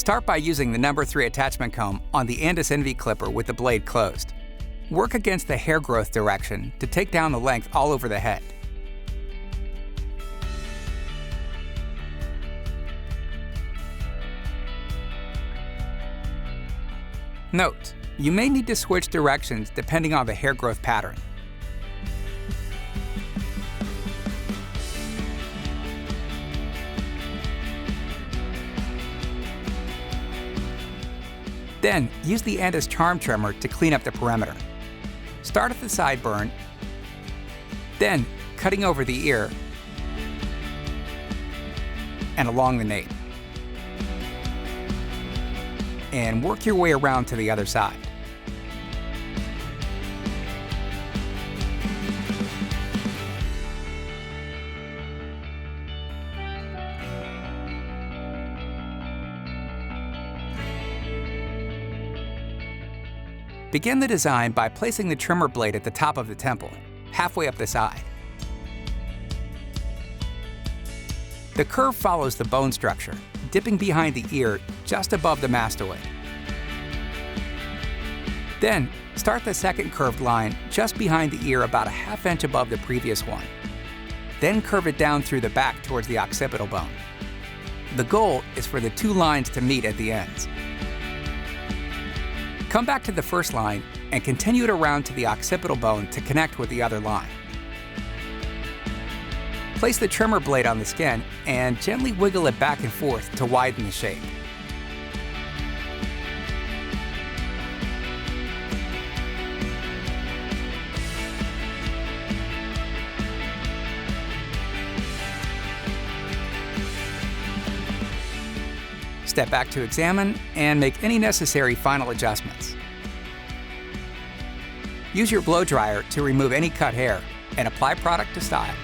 Start by using the number 3 attachment comb on the Andis Envy clipper with the blade closed. Work against the hair growth direction to take down the length all over the head. Note: you may need to switch directions depending on the hair growth pattern. Then, use the Andis charm trimmer to clean up the perimeter. Start at the sideburn, then cutting over the ear and along the nape. And work your way around to the other side. Begin the design by placing the trimmer blade at the top of the temple, halfway up the side. The curve follows the bone structure, dipping behind the ear just above the mastoid. Then, start the second curved line just behind the ear about a ½ inch above the previous one. Then curve it down through the back towards the occipital bone. The goal is for the 2 lines to meet at the ends. Come back to the first line and continue it around to the occipital bone to connect with the other line. Place the trimmer blade on the skin and gently wiggle it back and forth to widen the shape. Step back to examine and make any necessary final adjustments. Use your blow dryer to remove any cut hair and apply product to style.